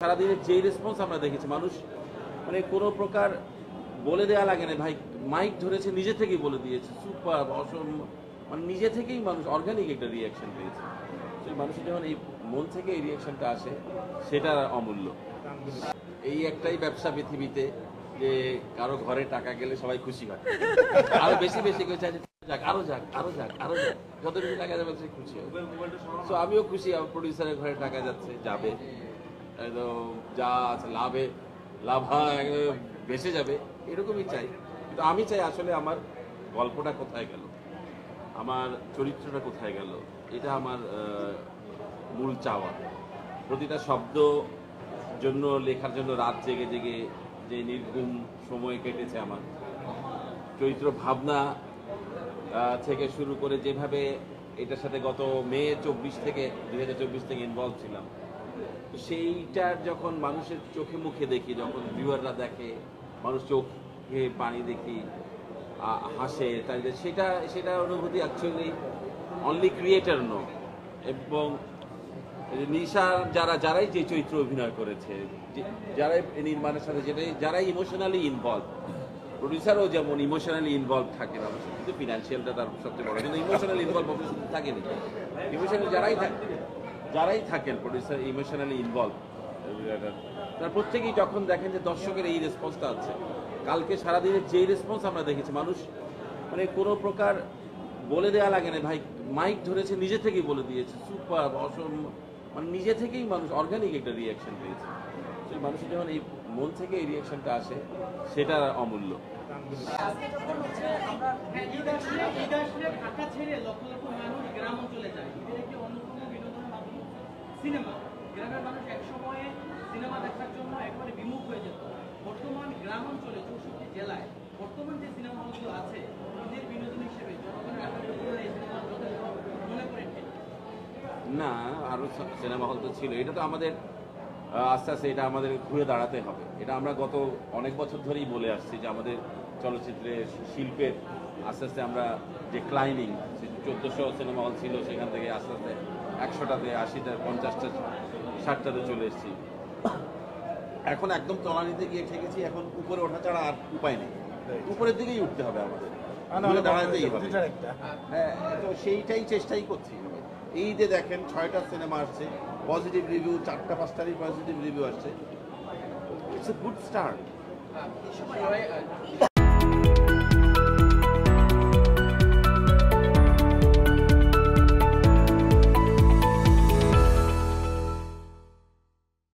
সারাদিনের যেই রেসপন্স আমরা দেখেছি, মানুষ মানে কোনো প্রকার বলে দেওয়া লাগে না ভাই, মাইক ধরেছে নিজে থেকেই বলে দিয়েছে, সুপার অসম, মানে নিজে থেকেই মানুষ অর্গানিক একটা রিয়াকশন পেয়েছে। সেই মানুষের যখন এই মন থেকে এই রিয়াকশনটা আসে, সেটা অমূল্য। এই একটাই ব্যবসা পৃথিবীতে যে কারো ঘরে টাকা গেলে সবাই খুশি হয়, আরো বেশি বেশি করে চাই যাক, আরো যাক, আরো যাক, আরো যাক, যত বেশি টাকা যাবে সে খুশি হয়। তো আমিও খুশি, আমার প্রডিউসারের ঘরে টাকা যাচ্ছে, যাবে, একদম যা আছে লাভে লাভ বেঁচে যাবে, এরকমই চাই। কিন্তু আমি চাই আসলে আমার গল্পটা কোথায় গেল, আমার চরিত্রটা কোথায় গেল, এটা আমার মূল চাওয়া। প্রতিটা শব্দ জন্য লেখার জন্য রাত জেগে জেগে যে নির্ঘুম সময় কেটেছে আমার, চরিত্র ভাবনা থেকে শুরু করে যেভাবে এটার সাথে গত মে 2024 থেকে ইনভলভ ছিলাম, তো সেইটার যখন মানুষের চোখে মুখে দেখি, যখন ভিউয়াররা দেখে, মানুষ চোখে পানি দেখি, হাসে, তাই সেটা সেটা অনুভূতি অ্যাকচুয়ালি অনলি ক্রিয়েটার নো, এবং নিশার যারাই যে চরিত্র অভিনয় করেছে, যারাই নির্মাণের সাথে যারাই ইমোশনালি ইনভলভ, প্রডিউসারও যেমন ইমোশনালি ইনভলভ থাকে না, কিন্তু ফিনান্সিয়ালটা তার সবচেয়ে বড়, কিন্তু ইমোশনালি ইনভলভ অবশ্যই থাকেনি। ইমোশনালি যারাই থাকেন প্রডিউসার ইমোশনালি ইনভলভ, তার প্রত্যেকেই যখন দেখেন যে দর্শকের এই রেসপন্সটা আছে, কালকে সারাদিনের যেই রেসপন্স আমরা দেখেছি, মানুষ মানে কোনো প্রকার বলে দেওয়া লাগে না ভাই, মাইক ধরেছে নিজে থেকেই বলে দিয়েছে, সুপার অসম, মানে নিজে থেকেই মানুষ অর্গানিক একটা রিয়াকশন পেয়েছে। সেই মানুষের যখন এই মন থেকে এই রিয়াকশনটা আসে, সেটা অমূল্য। গ্রামের মানুষ একসময়ে সিনেমা দেখার জন্য একবারে বিমুখ হয়ে যেত। বর্তমান গ্রাম অঞ্চলে 64 জেলায় বর্তমান যে সিনেমা হলগুলো আছে, নিজের বিনোদন হিসেবে জনগণের আকাঙ্ক্ষা এই সিনেমা মনে করেন না, আরো সিনেমা হল তো ছিল, এটা তো আমাদের আস্তে আস্তে এটা আমাদের ঘুরে দাঁড়াতে হবে। এটা আমরা গত অনেক বছর ধরেই বলে আসছি যে আমাদের চলচ্চিত্রের শিল্পের আস্তে আস্তে আমরা যে ক্লাইনিং, 1400 সিনেমা হল ছিল, সেখান থেকে আস্তে আস্তে 100টাতে, 80টা, 50টা, 60টাতে চলে এসেছি। এখন একদম তলানিতে গিয়ে ঠেকেছি, এখন উপরে ওঠা ছাড়া আর উপায় নেই, উপরের দিকেই উঠতে হবে আমাদের, ঘুরে দাঁড়াতেই হবে। হ্যাঁ, তো সেইটাই চেষ্টাই করছি। এই যে দেখেন 6টা সিনেমা আসছে, পজিটিভ রিভিউ, 4টা 5টারই পজিটিভ রিভিউ আসছে, ইটস এ গুড স্টার্ট।